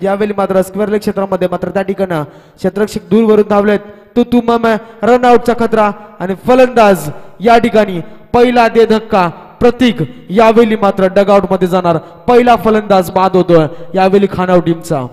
यावेळी मात्र square leg क्षेत्रामध्ये मात्र त्या ठिकाणी क्षेत्ररक्षक दूरवरून धावलेत. तो तुमम रनआउटचा खतरा आणि फलंदाज या ठिकाणी पहिला दे धक्का प्रतीक यावेळी मात्र डगआउट मध्ये जाणार. पहिला फलंदाज बाद होतोय यावेळी खानाव टीमचा.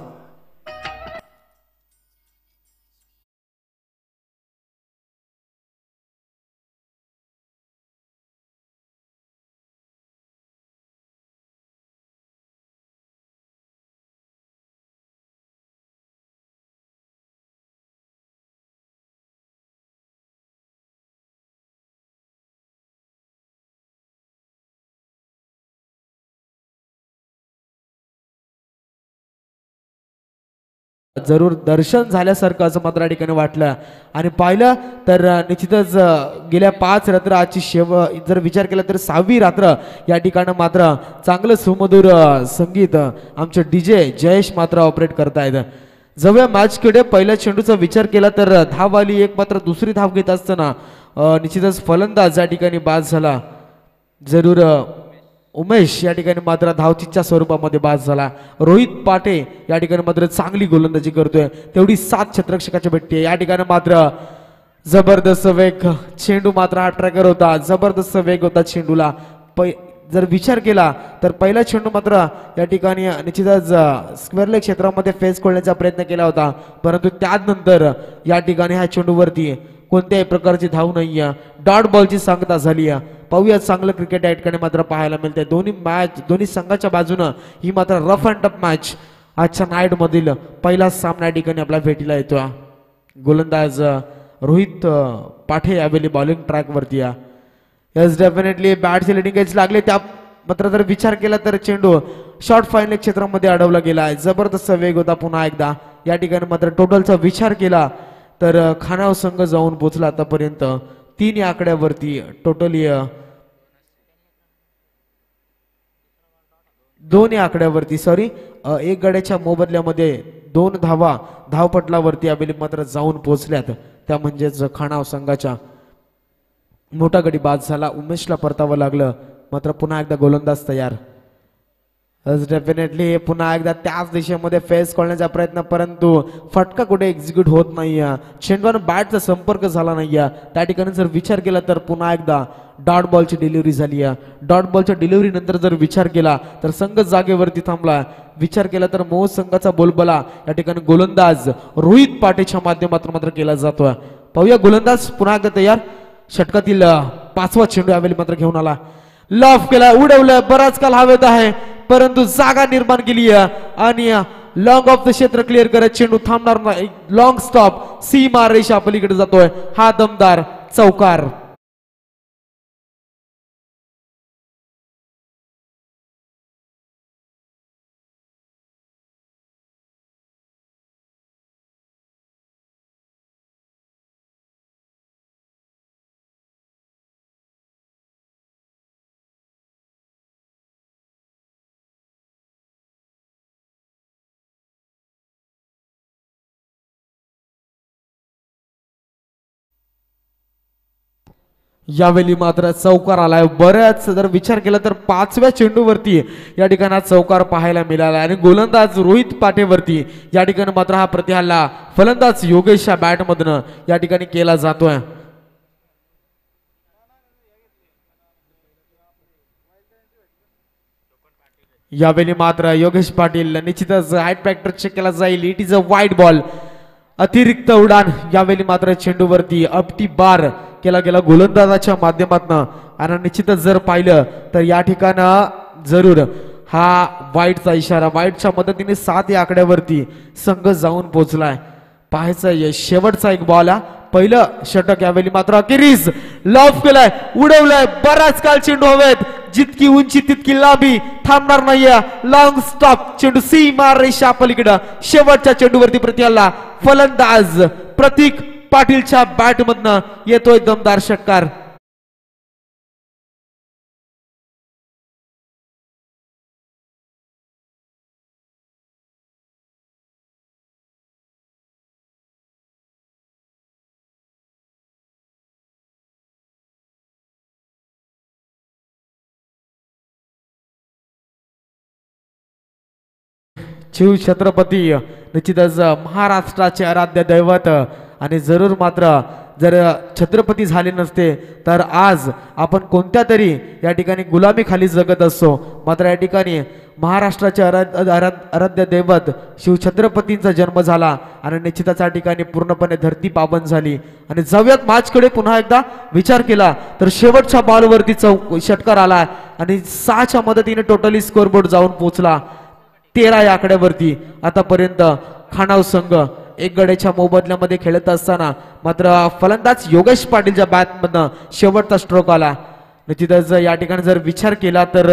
जरूर दर्शन झाल्यासारखं असं मात्र या ठिकाणी वाटलं आणि पाहिलं तर निश्चितच गेल्या 5 रात्र आजची जर विचार केला तर 6वी रात्र या ठिकाणी मात्र चांगलं सुमधुर संगीत आमचे डीजे जयेश मात्र ऑपरेट करतायत. जवळ मॅचकडे पहिल्या चेंडूचा विचार केला तर धाववाली एक मात्र दुसरी धाव घेत असताना निश्चितच फलंदाज या ठिकाणी बाद झाला. जरूर उमेश या ठिकाणी मात्र धावचीच्या स्वरूपामध्ये बाद झाला. रोहित पाटे या ठिकाणी मात्र चांगली गोलंदाजी करतोय. तेवढी 7 क्षेत्ररक्षकाची भेटते या ठिकाणी मात्र जबरदस्त वेग चेंडू मात्र हा ट्रॅकर होता. जबरदस्त वेग होता चेंडूला. जर विचार केला तर पहिला चेंडू मात्र या ठिकाणी निश्चितच स्क्वेअर लेग क्षेत्रामध्ये फेस खोलण्याचा प्रयत्न केला होता परंतु त्यानंतर या ठिकाणी ह्या चेंडूवरती कोणत्याही प्रकारची धाव नाही आहे. डॉट बॉलची सांगता झाली आहे. पाहूया चांगलं क्रिकेट या ठिकाणी मात्र पाहायला मिळते. दोन्ही संघाच्या बाजूनं ही मात्र रफ अँड टफ मॅच आजच्या नाईट मधील पहिला सामना या ठिकाणी आपल्या भेटीला येतो. गोलंदाज रोहित पाठे यावेळी बॉलिंग ट्रॅक वरती आहे. यस डेफिनेटली बॅटचे लिडिंग एज लागले. त्या मात्र जर विचार केला तर चेंडू शॉर्ट फाईन क्षेत्रामध्ये अडवला गेला आहे. जबरदस्त वेग होता. पुन्हा एकदा या ठिकाणी मात्र टोटलचा विचार केला तर खानाव संघ जाऊन पोहोचला आतापर्यंत 3 या आकड्यावरती. टोटली 2 या आकड्यावरती सॉरी 1 गड्याच्या मोबदल्यामध्ये 2 धावा धावपटलावरती यावेळी मात्र जाऊन पोहोचल्यात. त्या म्हणजेच खानाव संघाच्या मोठा गडी बाद झाला. उमेशला परतावं लागलं मात्र पुन्हा एकदा गोलंदाज तयार. डेफिनेटली पुन्हा एकदा त्याच दिशेमध्ये फेस करण्याचा प्रयत्न परंतु फटका कुठे एक्झिक्यूट होत नाहीये. चेंडूवर बॅटचा संपर्क झाला नाहीये. त्या ठिकाणी जर विचार केला तर पुन्हा एकदा डॉट बॉलची डिलिव्हरी झाली आहे. डॉट बॉलच्या डिलिव्हरी नंतर जर विचार केला तर संघ जागेवरती थांबला. विचार केला तर मोह संघाचा बोलबाला या ठिकाणी गोलंदाज रोहित पाटेच्या माध्यमातून मात्र केला जातोय. पाहूया गोलंदाज पुन्हा एकदा तयार. षटकातील 5वा चेंडू यावेळी मात्र घेऊन आला. लॉफ केला उडवलं. बराच काल हवेत आहे परंतु जागा निर्माण केली आणि लॉंग ऑफ द क्षेत्र क्लिअर करत चेंडू थांबणार नाही. लॉंग स्टॉप सीमा रेषा पलीकडे जातोय. हा दमदार चौकार. यावेळी मात्र चौकार आलाय. बऱ्याच जर विचार केला तर 5व्या चेंडूवरती या ठिकाणी चौकार पाहायला मिळाला आणि गोलंदाज रोहित पाटेवरती या ठिकाणी मात्र हा प्रतिहल्ला फलंदाज योगेशच्या बॅटमधनं या ठिकाणी केला जातोय. यावेळी मात्र योगेश पाटील निश्चितच हाईट फॅक्टर चेक केला जाईल. It is a wide ball. अतिरिक्त उडान यावेळी मात्र चेंडूवरती अपटी बार केला गेला गोलंदाजाच्या माध्यमातून आणि निश्चितच जर पाहिलं तर या ठिकाणी जरूर हा वाईटचा इशारा. वाईटच्या मदतीने 7 या आकड्यावरती संघ जाऊन पोहोचलाय. पाहायचं शेवटचा एक बॉल. पहिलं षटक यावेळी मात्र अखेरीस लॉफ केलाय उडवलाय. बराच काल चेंडू हवेत. जितकी उंची तितकी लांबी थांबणार नाहीये. लॉंग स्टॉप चेंडू सीमा रेषा पलीकडे शेवटच्या चेंडूवरती प्रतिहल्ला फलंदाज प्रतीक पाटीलच्या बॅटमधनं येतोय दमदार षटकार. शिवछत्रपती निश्चितच महाराष्ट्राचे आराध्य दैवत आणि जरूर मात्र जर छत्रपती झाले नसते तर आज आपण कोणत्या तरी या ठिकाणी गुलामीखाली जगत असतो. मात्र या ठिकाणी महाराष्ट्राचे आराध्य दैवत शिवछत्रपतींचा जन्म झाला आणि निश्चितच या ठिकाणी पूर्णपणे धरती पावन झाली. आणि जाऊयात मॅचकडे पुन्हा एकदा विचार केला तर शेवटच्या बॉलवरती षटकार आला आणि 6च्या मदतीने टोटली स्कोरबोर्ड जाऊन पोहोचला 13 या आकड्यावरती. आतापर्यंत खानाव संघ एक गड्याच्या मोबदल्यामध्ये खेळत असताना मात्र फलंदाज योगेश पाटीलच्या बॅटमधनं शेवटचा स्ट्रोक आला. निश्चितच या ठिकाणी जर विचार केला तर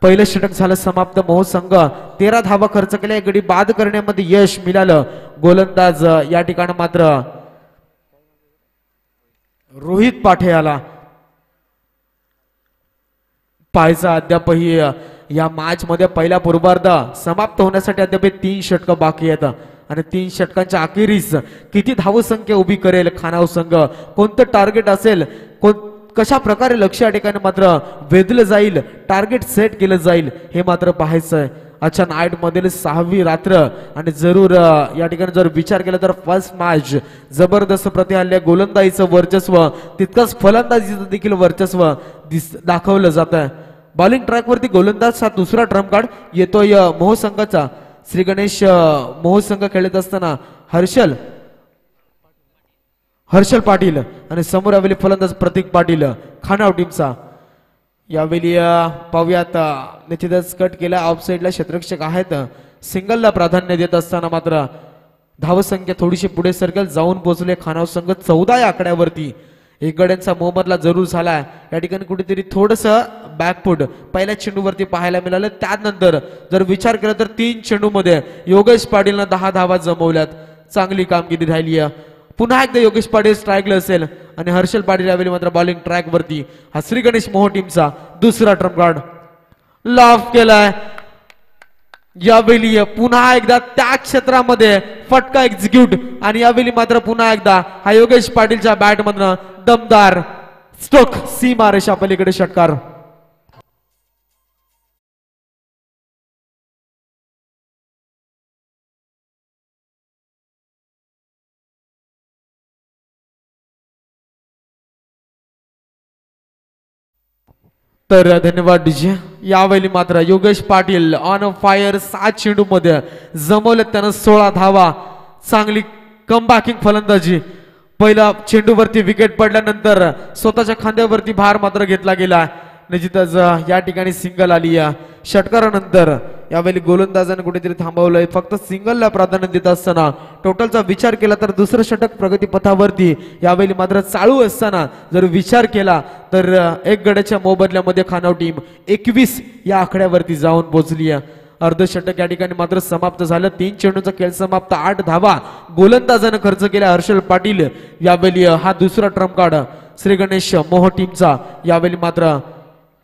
पहिलं षटक झालं समाप्त. मोह संघ 13 धावा खर्च केल्या, गडी बाद करण्यामध्ये यश मिळालं. गोलंदाज या ठिकाणी मात्र रोहित पाठे आला. पाहायचा अद्यापही या मॅच मध्ये पहिला पूर्वार्ध समाप्त होण्यासाठी अद्याप 3 षटक बाकी आहेत आणि 3 षटकांच्या अखेरीस किती धावसंख्या उभी करेल खानाव संघ, कोणतं टार्गेट असेल, कशा प्रकारे लक्ष या ठिकाणी मात्र वेधलं जाईल, टार्गेट सेट केलं जाईल हे मात्र पाहायचं आहे. अच्छा नाईट मधील 6वी रात्र आणि जरूर या ठिकाणी जर विचार केला तर फर्स्ट मॅच जबरदस्त प्रतिहल्ल्या गोलंदाजीचं वर्चस्व तितकंच फलंदाजीचं देखील वर्चस्व दाखवलं जात आहे. बॉलिंग ट्रॅकवरती गोलंदाजचा दुसरा ट्रम्प कार्ड येतोय मोह संघाचा. श्री गणेश मोह संघ खेळत असताना हर्षल पाटील आणि समोर आलेले फलंदाज प्रतीक पाटील खानाव टीमचा. यावेळी पाहूयात निश्चितच कट केला ऑफ साइडला क्षेत्ररक्षक आहेत. सिंगलला प्राधान्य देत असताना मात्र धावसंख्या थोडीशी पुढे सरकल जाऊन पोहोचले खानाव संघ 14 या आकड्यावरती. एक गड्यांचा मोहम्मदला जरूर झाला या ठिकाणी कुठेतरी थोडस बॅकफुट पहिल्या चेंडूवरती पाहायला मिळालं. त्यानंतर जर विचार केला तर 3 चेंडूमध्ये योगेश पाटीलनं 10 धावा जमवल्यात. चांगली कामगिरी राहिली. पुन्हा एकदा योगेश पाटील स्ट्राईकला असेल आणि हर्षल पाटील यावेळी मात्र बॉलिंग ट्रॅक वरती. हा श्री गणेश मोह टीमचा दुसरा ट्रम्प कार्ड लाफ केलाय. यावेळी पुन्हा एकदा त्या क्षेत्रामध्ये फटका एक्झिक्यूट आणि यावेळी मात्र पुन्हा एकदा हा योगेश पाटीलच्या बॅट मधनं दमदार स्ट्रोक सीमा रेषा पलीकडे षटकार. तर धन्यवाद डीजे. यावेळी मात्र योगेश पाटील ऑन फायर 7 चेंडू मध्ये जमवले त्यानं 16 धावा. चांगली कमबॅकिंग फलंदाजी. पहिला चेंडूवरती विकेट पडल्यानंतर स्वतःच्या खांद्यावरती भार मात्र घेतला गेला. निश्चितच या ठिकाणी सिंगल आली. या षटकारानंतर यावेळी गोलंदाजाने कुठेतरी थांबवलंय. फक्त सिंगलला प्राधान्य देत असताना टोटलचा विचार केला तर दुसरं षटक प्रगतीपथावरती यावेळी मात्र चालू असताना जर विचार केला तर एक गड्याच्या मोबदल्यामध्ये खानाव टीम 21 या आकड्यावरती जाऊन पोहोचली. अर्धषटक या ठिकाणी मात्र समाप्त झालं. 3 चेंडूचा खेळ समाप्त. 8 धावा गोलंदाजानं खर्च केल्या हर्षल पाटील. यावेळी हा दुसरा ट्रम्प कार्ड श्री गणेश मोह टीमचा यावेळी मात्र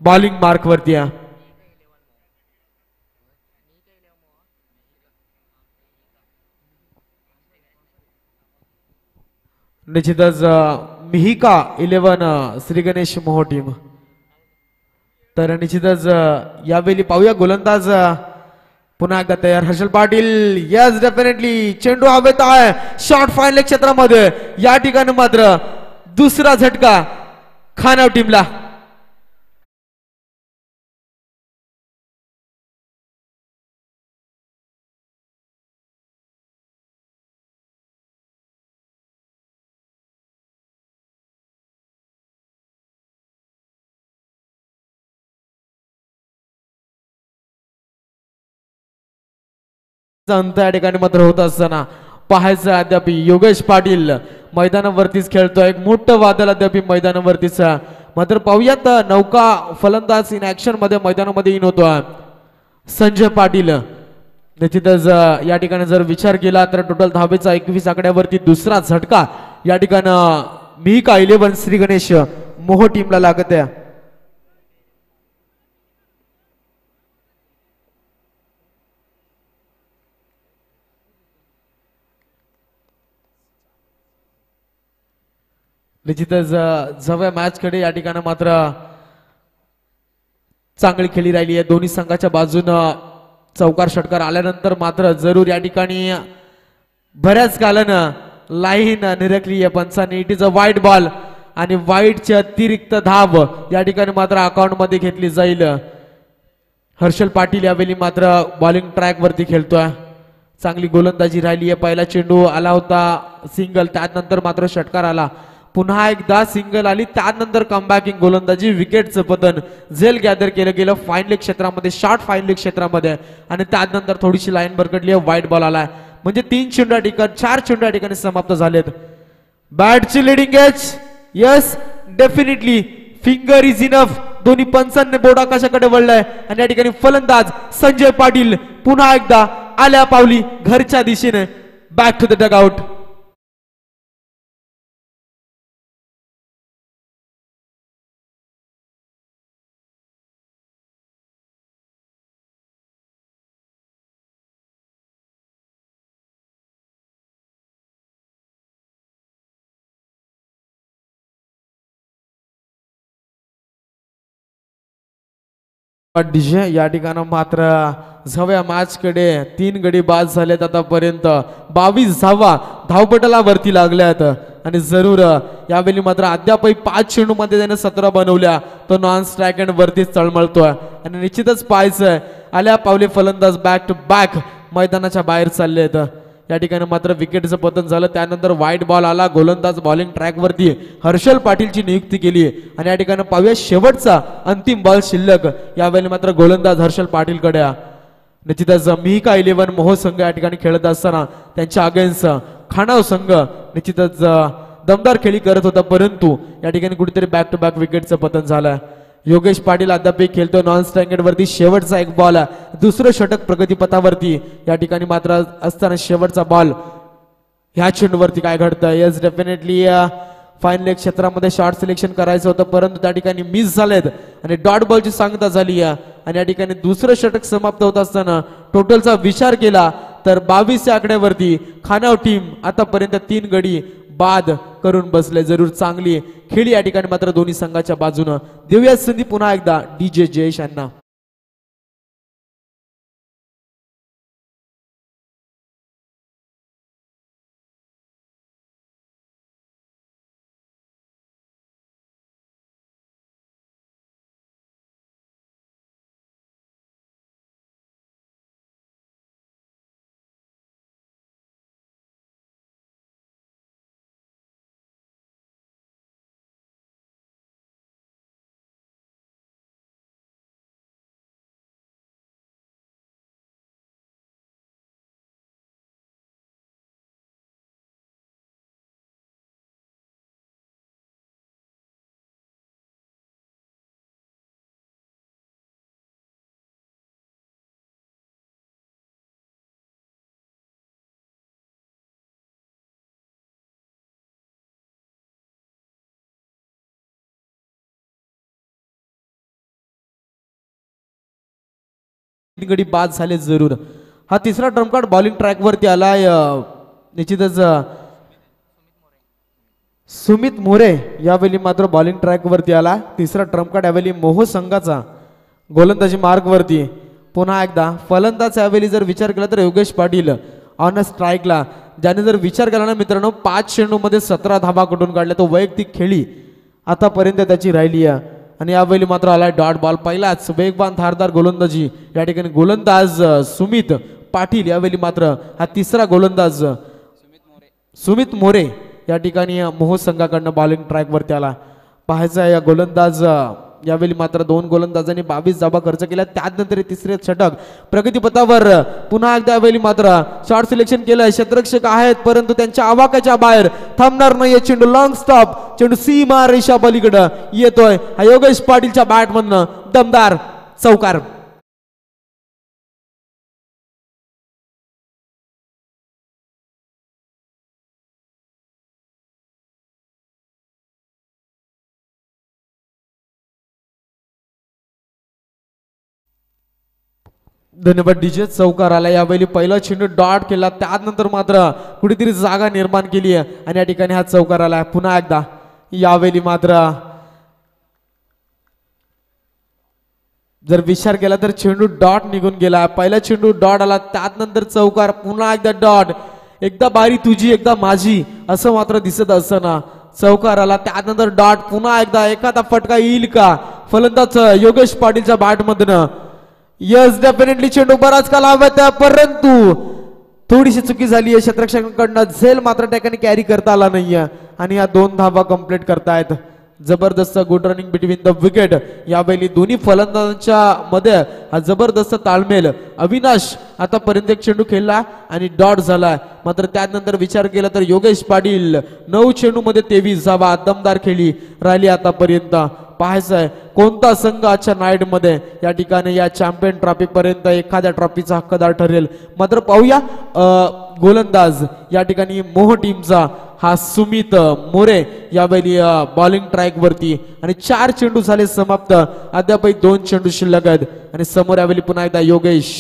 बॉलिंग मार्क वरती. निश्चितच मिहिका 11 श्री गणेश मोह टीम. तर निश्चितच यावेळी पाहूया गोलंदाज पुन्हा एकदा तयार हर्षल पाटील. यस डेफिनेटली चेंडू हवेत आहे शॉर्ट फायनल क्षेत्रामध्ये. या ठिकाणी मात्र दुसरा झटका खानाव टीमला. अंत या ठिकाणी मात्र होत असताना पाहायचं अद्याप योगेश पाटील मैदानावरतीच खेळतोय. एक मोठं वादळ अद्याप मैदानावरतीच. मात्र पाहूयात नौका फलंदाज इन ऍक्शन मध्ये मैदानामध्ये इन होतो संजय पाटील. निश्चितच या ठिकाणी जर विचार केला तर टोटल धावेचा 21 आकड्यावरती दुसरा झटका या ठिकाणी मिहिका 11 श्री गणेश मोह टीमला लागत आहे. निश्चितच जवळ मॅच कडे या ठिकाणी मात्र चांगली खेळी राहिली आहे. दोन्ही संघाच्या बाजूनं चौकार षटकार आल्यानंतर मात्र जरूर या ठिकाणी बऱ्याच कालानं लाईन निरखली आहे पंचांनी. इट इज अ वाईट बॉल आणि वाईटची अतिरिक्त धाव या ठिकाणी मात्र अकाउंट मध्ये घेतली जाईल. हर्षल पाटील यावेळी मात्र बॉलिंग ट्रॅक वरती खेळतोय. चांगली गोलंदाजी राहिली आहे. पहिला चेंडू आला होता सिंगल, त्यानंतर मात्र षटकार आला. पुन्हा एकदा सिंगल आली, त्यानंतर कमबॅकिंग गोलंदाजी, विकेटचं पतन झेल गॅदर केलं गेलं फाईन लेग क्षेत्रामध्ये, शॉर्ट फाईन लेग क्षेत्रामध्ये आणि त्यानंतर थोडीशी लाईन भरकटली आहे. वाईट बॉल आलाय म्हणजे 3 चेंडू या ठिकाणी 4 चेंडू या ठिकाणी समाप्त झालेत. बॅटची leading edge, yes definitely finger is enough. दोन्ही पंचांनी बोर्ड आकाशाकडे वळलाय आणि या ठिकाणी फलंदाज संजय पाटील पुन्हा एकदा आल्या पावली घरच्या दिशेने. Back to the dugout. DJ या ठिकाणी मात्र जाऊया मॅच कडे. 3 गडी बाद झालेत आतापर्यंत. 22 धावा धावपटला वरती लागल्यात आणि जरूर यावेळी मात्र अद्यापही 5 चेंडू मध्ये त्याने 17 बनवल्या. तो नॉन स्ट्राईक अँड वरतीच तळमळतोय आणि निश्चितच पाहायचंय आल्या पावले फलंदाज बॅक टू बॅक मैदानाच्या बाहेर चाललेत. या ठिकाणी मात्र विकेटचं पतन झालं. त्यानंतर वाईट बॉल आला. गोलंदाज बॉलिंग ट्रॅक वरती हर्षल पाटीलची नियुक्ती केली आणि या ठिकाणी पाहूया शेवटचा अंतिम बॉल शिल्लक. यावेळी मात्र गोलंदाज हर्षल पाटीलकडे. निश्चितच मिहिका 11 मोह संघ या ठिकाणी खेळत असताना त्यांच्या अगेन्स्ट खानाव संघ निश्चितच दमदार खेळी करत होता, परंतु या ठिकाणी कुठेतरी बॅक टू बॅक विकेटचं पतन झालं. योगेश पाटील अद्याप खेळतो नॉन स्ट्राईक वरती. शेवटचा एक बॉल, दुसरं षटक प्रगतीपथावरती. या ठिकाणी मात्र असताना शेवटचा बॉल. ह्या चेंडूवरती काय घडतं? यस डेफिनेटली फाईन लेग क्षेत्रामध्ये शॉर्ट सिलेक्शन करायचं होतं, परंतु त्या ठिकाणी मिस झालेत आणि डॉट बॉलची सांगता झाली आणि या ठिकाणी दुसरं षटक समाप्त होत असताना टोटलचा विचार केला तर 22 या आकड्यावरती खानाव टीम आतापर्यंत 3 गडी बाद करून बसले. जरूर चांगली खेळी या ठिकाणी मात्र दोन्ही संघाच्या बाजूनं. देऊया संधी पुन्हा एकदा डीजे जयेश यांना. गडी बाद झाले जरूर. हा तिसरा ट्रम्प कार्ड बॉलिंग ट्रॅक वरती आलाय. निश्चितच सुमित मोरे यावेळी मात्र बॉलिंग ट्रॅक वरती आला. तिसरा ट्रम्प कार्ड यावेळी मोह संघाचा गोलंदाजी मार्ग वरती. पुन्हा एकदा फलंदाज यावेळी जर विचार केला तर योगेश पाटील ऑन स्ट्राईकला, ज्याने जर विचार केला ना मित्रांनो 5 चेंडू मध्ये 17 धाबा कुठून काढल्या. तो वैयक्तिक खेळी आतापर्यंत त्याची राहिली आहे आणि यावेळी मात्र आलाय डॉट बॉल. पहिलाच वेगवान धारदार गोलंदाजी या ठिकाणी गोलंदाज सुमित पाटील. यावेळी मात्र हा तिसरा गोलंदाज सुमित मोरे या ठिकाणी मोह संघाकडनं बॉलिंग ट्रॅक वरती आला. पाहायचा या गोलंदाज यावेळी मात्र 2 गोलंदाजांनी 22 धाबा खर्च केल्या. त्यानंतर तिसरे षटक प्रगतीपथावर. पुन्हा एकदा यावेळी मात्र शॉर्ट सिलेक्शन केलं. क्षेत्ररक्षक आहेत परंतु त्यांच्या आवाक्याच्या बाहेर थांबणार नाही. चेंडू लॉंग स्टॉप, चेंडू सीमा रेषा पलीकडे येतोय. हा योगेश पाटीलच्या बॅटमधनं दमदार चौकार. धन्यवाद डीजे. चौकार आला. यावेळी पहिला चेंडू डॉट केला, त्यानंतर मात्र कुठेतरी जागा निर्माण केली आणि या ठिकाणी हा चौकार आला. पुन्हा एकदा यावेळी मात्र जर विचार केला तर चेंडू डॉट निघून गेला. पहिला चेंडू डॉट आला, त्यानंतर चौकार, पुन्हा एकदा डॉट. एकदा बारी तुझी एकदा माझी असं मात्र दिसत असताना चौकार आला, त्यानंतर डॉट. पुन्हा एकदा एखादा फटका येईल का फलंदाज योगेश पाटीलच्या बॅट मधनं? यस, डेफिनेटली चेंडू बराच काल हवेत, परंतु थोडीशी चुकी झाली आहे क्षेत्ररक्षकांकडनं. झेल मात्र त्या ठिकाणी कॅरी करता आला नाहीये आणि या 2 धावा कंप्लीट करतायत. जबरदस्त good running between the wicket. यावेळी दोन्ही फलंदाजांच्या मध्ये हा जबरदस्त ताळमेल. अविनाश आतापर्यंत एक चेंडू खेळला आणि डॉट झाला, मात्र त्यानंतर विचार केला तर योगेश पाटील 9 चेंडू मध्ये 23 धावा, दमदार खेळी राहिली आतापर्यंत. पाहायचं आहे कोणता संघ आजच्या नाईट मध्ये या ठिकाणी या चॅम्पियन ट्रॉफी पर्यंत एखाद्या ट्रॉफीचा हक्कदार ठरेल. मात्र पाहूया गोलंदाज या ठिकाणी मोह टीमचा हा सुमित मोरे यावेळी बॉलिंग ट्रॅक वरती आणि 4 चेंडू झाले समाप्त. अद्याप 2 चेंडू शिल्लक आहेत आणि समोर यावेळी पुन्हा एकदा Yogesh.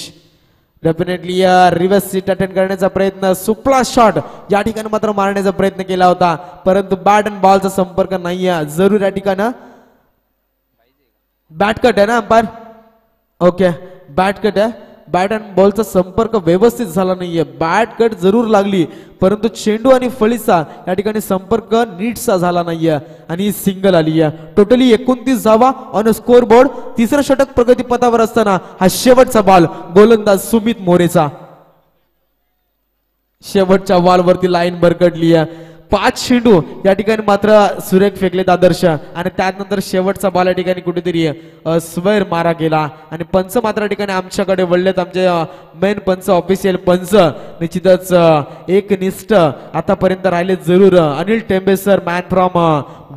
Definitely reverse seat attend करण्याचा प्रयत्न, सुपला शॉट या ठिकाणी मात्र मारण्याचा प्रयत्न केला होता, परंतु बॅट अँड बॉलचा संपर्क नाहीये. जरूर या ठिकाणी बॅट कट आहे ना अंपायर? ओके, बॅट कट आहे. बॅट अँड बॉलचा संपर्क व्यवस्थित झाला नाहीये. बॅट कट जरूर लागली, परंतु चेंडू आणि फळीचा या ठिकाणी संपर्क नीटसा झाला नाहीये आणि सिंगल आली आहे. टोटली 29 धावा ऑन स्कोर बोर्ड. तिसरं षटक प्रगतीपथावर असताना हा शेवटचा बॉल गोलंदाज सुमित मोरेचा. शेवटच्या बॉलवरती लाईन भरकटली आहे. 5 चेंडू या ठिकाणी मात्र सुरेख फेकलेत आदर्श आणि त्यानंतर शेवटचा बॉल या ठिकाणी कुठेतरी स्वैर मारा गेला आणि पंच मात्र या ठिकाणी आमच्याकडे वळलेत. आमचे मेन पंच, ऑफिशियल पंच निश्चितच एकनिष्ठ आतापर्यंत राहिले जरूर. Anil Tembe sir, man from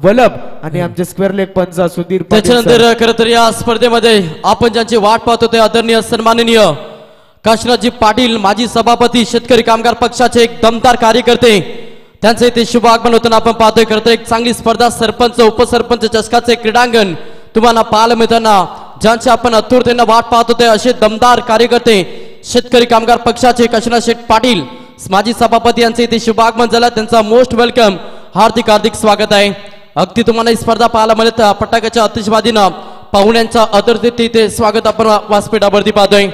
Valabh, आणि आमचे स्क्वेअर लेग पंच सुधीर. त्याच्यानंतर खरं तर या स्पर्धेमध्ये आपण ज्यांची वाट पाहतो ते आदरणीय सन्माननीय काशीनाथजी पाटील, माजी सभापती, शेतकरी कामगार पक्षाचे एक दमदार कार्यकर्ते, त्यांचे इथे शुभ आगमन होताना आपण पाहतोय. खरं तर एक चांगली स्पर्धा, सरपंच उपसरपंच चषकाचे क्रीडांगण तुम्हाला पाहायला मिळताना ज्यांची आपण आतुरतेने वाट पाहत होते असे दमदार कार्यकर्ते शेतकरी कामगार पक्षाचे काशीनाथ शेठ पाटील माजी सभापती यांचे इथे शुभ आगमन झालं. त्यांचा मोस्ट वेलकम, हार्दिक हार्दिक स्वागत आहे. अगदी तुम्हाला ही स्पर्धा पाहायला मिळत फटाक्याच्या आतिषबाजीनं पाहुण्यांचा आदरातिथ्य इथे स्वागत आपण व्यासपीठावरती पाहतोय.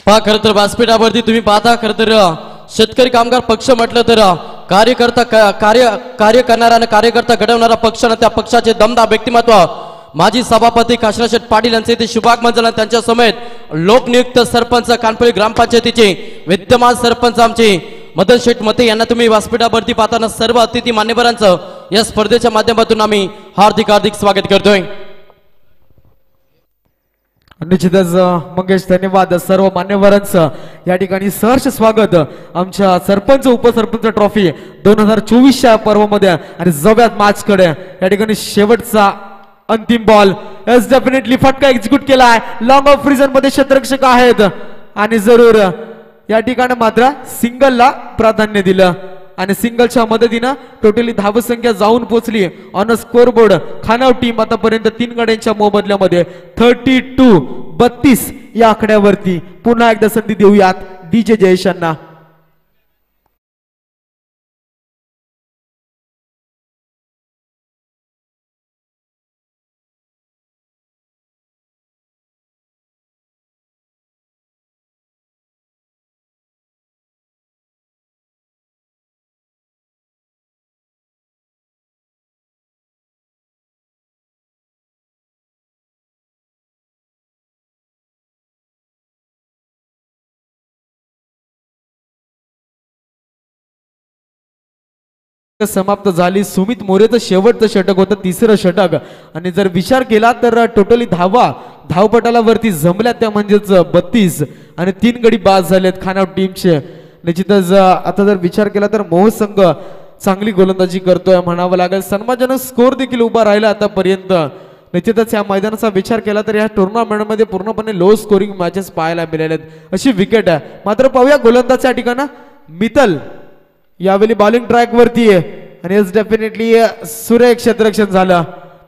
पहा, खरं तर व्यासपीठावरती तुम्ही पाहता, खरं तर शेतकरी कामगार पक्ष म्हटलं तर कार्यकर्ता कार्य करणारा आणि कार्यकर्ता घडवणारा पक्ष आणि त्या पक्षाचे दमदार व्यक्तिमत्व माजी सभापती काशीनाथ शेठ पाटील यांचे इथे शुभागमन झालं. त्यांच्या समेत लोकनियुक्त सरपंच कानपळी ग्रामपंचायतीचे विद्यमान सरपंच आमचे मदन शेठ मते यांना तुम्ही व्यासपीठावरती पाहताना सर्व अतिथी मान्यवरांचं या स्पर्धेच्या माध्यमातून आम्ही हार्दिक हार्दिक स्वागत करतोय. निश्चितच मंगेश, धन्यवाद. सर्व मान्यवरांचं या ठिकाणी सहर्ष स्वागत आमच्या सरपंच उपसरपंच ट्रॉफी 2024च्या पर्वामध्ये आणि जव्यात मॅच कडे. या ठिकाणी शेवटचा अंतिम बॉल, एस डेफिनेटली फटका एक्झिक्यूट केला आहे. लॉंग ऑफ रिझन मध्ये क्षेत्ररक्षक आहेत आणि जरूर या ठिकाणी मात्र सिंगलला प्राधान्य दिलं आणि सिंगलच्या मदतीनं टोटली धावसंख्या जाऊन पोहोचली ऑन स्कोर बोर्ड. खानाव टीम आतापर्यंत 3 गड्यांच्या मोबदल्यामध्ये 32 या आकड्यावरती. पुन्हा एकदा संधी देऊयात डीजे जयेश यांना. समाप्त झाली. सुमित मोरेचं शेवटचं षटक होतं, तिसरं षटक. आणि जर विचार केला तर टोटली धावा धावपटालावरती जमल्या त्या म्हणजेच 32 आणि 3 गडी बाद झालेत खानाव टीमचे. निश्चितच आता जर विचार केला तर मोह संघ चांगली गोलंदाजी करतोय म्हणावं लागेल. सन्मानजनक स्कोर देखील उभा राहिला आतापर्यंत. निश्चितच या मैदानाचा विचार केला तर या टुर्नामेंटमध्ये पूर्णपणे लो स्कोरिंग मॅचेस पाहायला मिळालेत अशी विकेट आहे. मात्र पाहूया गोलंदाज या ठिकाणी मित्तल यावेळी बॉलिंग ट्रॅक वरती आहे आणि डेफिनेटली सुरेख क्षेत्ररक्षण झालं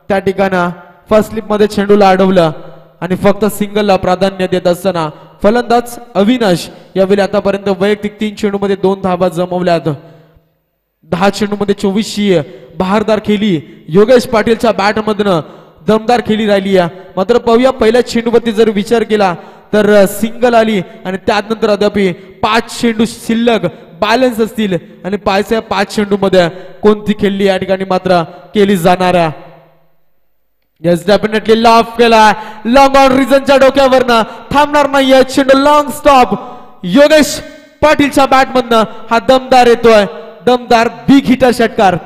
त्या ठिकाणी. फर्स्ट स्लिप मध्ये चेंडूला अडवलं आणि फक्त सिंगलला प्राधान्य देत असताना फलंदाज अविनाश यावेळी आतापर्यंत वैयक्तिक 3 चेंडूमध्ये 2 धावा जमवल्यात. 10 चेंडूमध्ये 24 बहारदार खेळी योगेश पाटीलच्या बॅट मधनं दमदार खेळी राहिली आहे. मात्र पाहूया पहिल्या चेंडूवरती जर विचार केला तर सिंगल आली आणि त्यानंतर अद्याप 5 चेंडू शिल्लक बॅलन्स असतील आणि पाहायचं 5 चेंडू मध्ये कोणती खेळली या ठिकाणी मात्र केली जाणार आहे. यस डेफिनेटली लाफ केला लॉंग ऑन रिझनच्या डोक्यावरनं थांबणार नाहीये चेंडू लॉंग स्टॉप योगेश पाटीलच्या बॅट मधनं हा दमदार येतोय दमदार बिग हिटर षटकार.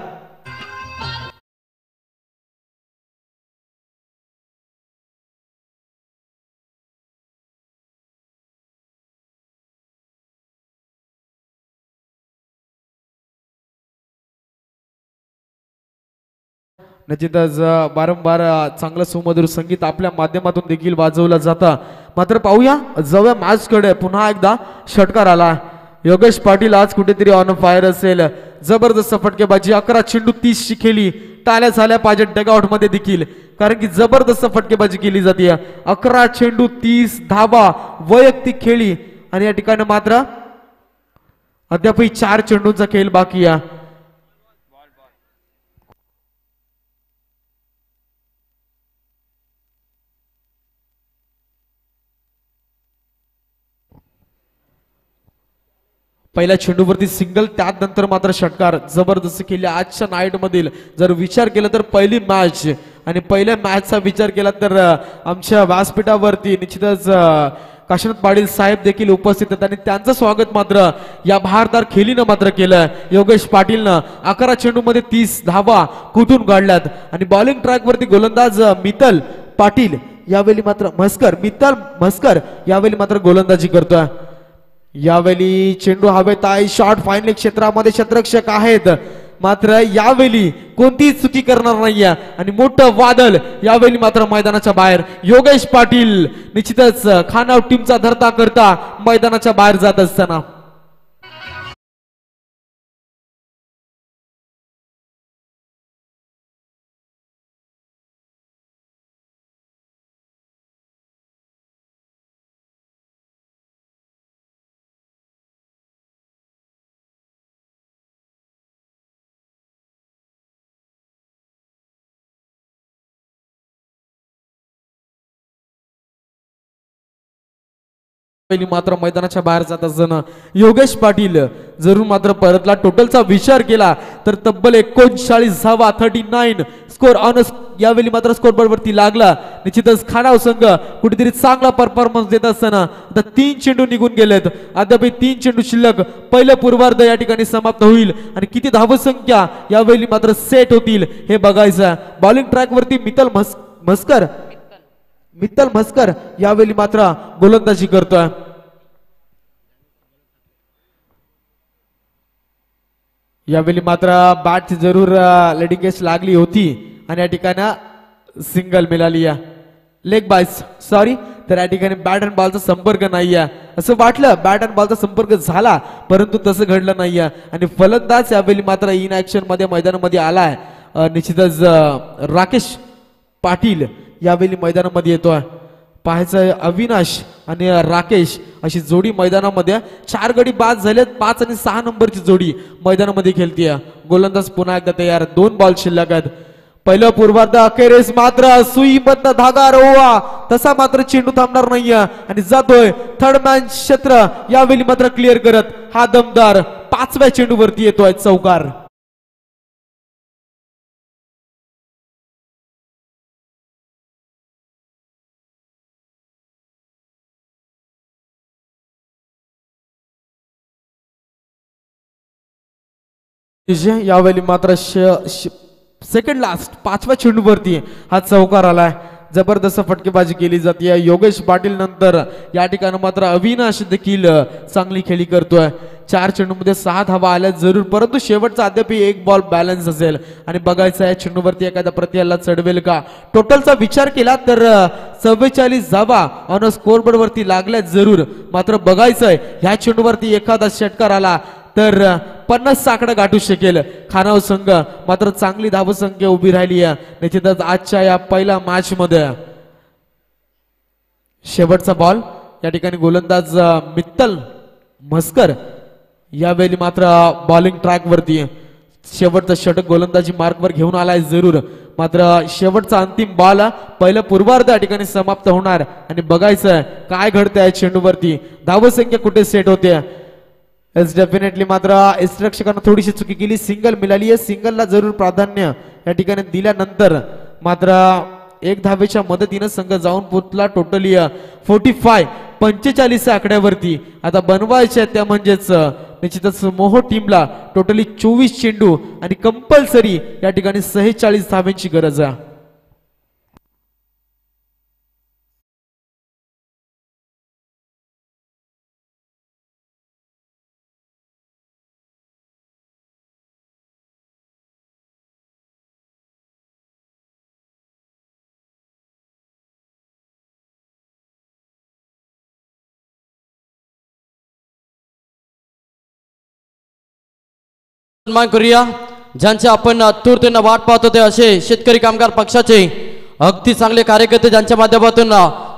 निश्चितच वारंवार चांगलं सुमधुर संगीत आपल्या माध्यमातून देखील वाजवलं जातं. मात्र पाहूया जवळ मॅच कडे पुन्हा एकदा षटकार आला. योगेश पाटील आज कुठेतरी ऑन फायर असेल. जबरदस्त फटकेबाजी 11 चेंडू 30 ची खेळी टाळ्या झाल्या पाहिजे डगआउट मध्ये देखील कारण की जबरदस्त फटकेबाजी केली जाते. 11 चेंडू 30 धावा वैयक्तिक खेळी आणि या ठिकाणी मात्र अद्यापही 4 चेंडूंचा खेळ बाकी आहे. पहिल्या चेंडूवरती सिंगल त्यानंतर मात्र षटकार जबरदस्त केली आजच्या नाईट मधील. जर विचार केला तर पहिली मॅच आणि पहिल्या मॅचचा विचार केला तर आमच्या व्यासपीठावरती निश्चितच काशीनाथ पाटील साहेब देखील उपस्थित आहेत आणि त्यांचं स्वागत मात्र या बहारदार खेळीनं मात्र केलं. योगेश पाटीलनं 11 चेंडू मध्ये 30 धावा कुठून काढल्यात आणि बॉलिंग ट्रॅक वरती गोलंदाज मित्तल पाटील यावेळी मात्र मित्तल म्हस्कर यावेळी मात्र गोलंदाजी करतोय. यावेळी चेंडू हवेत आहे शॉर्ट फायनल क्षेत्रामध्ये क्षेत्ररक्षक आहेत मात्र यावेळी कोणतीही चुकी करणार नाहीये आणि मोठं वादळ यावेळी मात्र मैदानाच्या बाहेर. योगेश पाटील निश्चितच खानावट टीमचा धरता करता मैदानाच्या बाहेर जात असताना मात्र मैदानाच्या बाहेर जात असताना योगेश पाटील जरूर मात्र परतला. टोटलचा विचार केला तर तब्बल 39 धावा 39 स्कोर ऑन यावेळी मात्र स्कोर बोर्ड वरती लागला. निश्चितच खानाव संघ कुठेतरी चांगला परफॉर्मन्स देत असताना आता 3 चेंडू निघून गेलेत. अद्याप 3 चेंडू शिल्लक. पहिलं पूर्वार्ध या ठिकाणी समाप्त होईल आणि किती धावसंख्या यावेळी मात्र सेट होतील हे बघायचं. बॉलिंग ट्रॅक वरती मित्तल म्हस्कर यावेळी मात्र गोलंदाजी करतोय. यावेळी मात्र बॅट जरूर लेडिंग केस लागली होती आणि या ठिकाणी सिंगल मिळाली आहे. लेग बायस सॉरी तर या ठिकाणी बॅट अँड बॉलचा संपर्क नाही आहे असं वाटलं. बॅट अँड बॉलचा संपर्क झाला परंतु तसं घडलं नाही आणि फलंदाज यावेळी मात्र इन ऍक्शन मध्ये मैदानामध्ये आलाय. निश्चितच राकेश पाटील यावेळी मैदानामध्ये येतोय. पाहायचं अविनाश आणि राकेश अशी जोडी मैदानामध्ये 4 गडी बाद झालेत. 5 आणि 6 नंबरची जोडी मैदानामध्ये खेळतीये. गोलंदाज पुन्हा एकदा तयार. 2 बॉल शिल्लक आहेत. पहिलं पूर्वार्ध अखेरीस मात्र सुई मधनं धागा रोवा तसा मात्र चेंडू थांबणार नाहीये आणि जातोय थर्ड मॅन क्षेत्र यावेळी मात्र क्लिअर करत हा दमदार 5व्या चेंडूवरती येतोय चौकार. यावेळी मात्र सेकंड लास्ट 5व्या चेंडूवरती हा चौकार आलाय. जबरदस्त फटकेबाजी केली जाते. योगेश पाटील नंतर या ठिकाणी मात्र अविनाश देखील चांगली खेळी करतोय. 4 चेंडूमध्ये 6 धावा आल्या जरूर, परंतु शेवटचा अद्याप एक बॉल बॅलन्स असेल आणि बघायचं आहे चेंडूवरती एखादा प्रतिहल्ला चढवेल का. टोटलचा विचार केला तर 44 धावा ऑन स्कोरबोर्ड वरती लागल्या जरूर, मात्र बघायचं आहे ह्या चेंडूवरती एखादा षटकार आला तर 50 आकडा गाठू शकेल खानाव संघ. मात्र चांगली धावसंख्या उभी राहिली आहे निश्चितच आजच्या या पहिल्या मॅच मध्ये. शेवटचा बॉल या ठिकाणी गोलंदाज मित्तल म्हसकर यावेळी मात्र बॉलिंग ट्रॅक वरती शेवटचा षटक गोलंदाजी मार्कवर घेऊन आलाय जरूर, मात्र शेवटचा अंतिम बॉल पहिलं पूर्वार्ध या ठिकाणी समाप्त होणार आणि बघायचं काय घडतंय चेंडूवरती, धावसंख्या कुठे सेट होते. एस डेफिनेटली मात्र इन्स्ट्रक्षकांना थोडीशी चुकी केली, सिंगल मिळाली आहे. सिंगलला जरूर प्राधान्य या ठिकाणी दिल्यानंतर मात्र एक धावेच्या मदतीनं संघ जाऊन पोचला टोटली 45 आकड्यावरती. आता बनवायच्या त्या म्हणजेच निश्चितच मोहो टीमला टोटली 24 चेंडू आणि कंपल्सरी या ठिकाणी 46 धाव्यांची गरज आहे. सन्मान करूया ज्यांचे आपण आतुरतेने वाट पाहत होते असे शेतकरी कामगार पक्षाचे अगदी चांगले कार्यकर्ते, ज्यांच्या माध्यमातून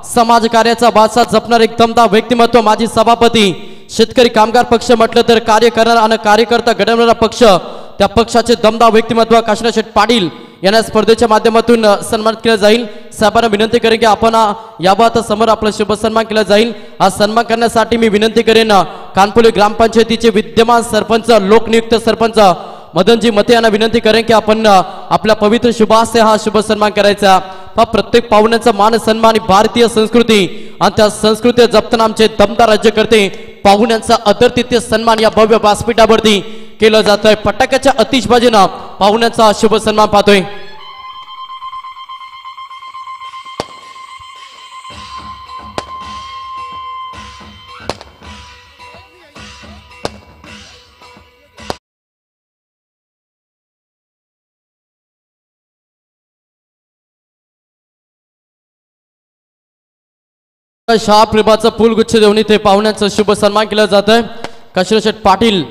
समाज कार्याचा वारसा जपणार एक दमदार व्यक्तिमत्व, माजी सभापती. शेतकरी कामगार पक्ष म्हटलं तर कार्य करणारा आणि कार्यकर्ता घडवणारा पक्ष, त्या पक्षाचे दमदार व्यक्तिमत्व काशीनाथ शेठ पाटील यांना स्पर्धेच्या माध्यमातून सन्मानित केला जाईल. साहेबांना विनंती करेन की आपण याबाबत समोर आपला शुभ सन्मान केला जाईल. हा सन्मान करण्यासाठी मी विनंती करेन कानपुली ग्रामपंचायतीचे विद्यमान सरपंच, लोकनियुक्त सरपंच मदनजी मते यांना विनंती करेन की आपण आपल्या पवित्र शुभास्ते हा शुभ सन्मान करायचा. प्रत्येक पाहुण्यांचा मान सन्मान भारतीय संस्कृती आणि त्या संस्कृती जपताना आमचे दमदार राज्यकर्ते पाहुण्यांचा आदरातिथ्य सन्मान या भव्य व्यासपीठावरती केलं जात आहे. फटाक्याच्या आतिषबाजीनं पाहुण्यांचा शुभ सन्मान पाहतोय. शहाप्रेमाचा फुलगुच्छ देऊन इथे पाहुण्यांचा शुभ सन्मान केला जात आहे. काशीनाथ शेठ पाटील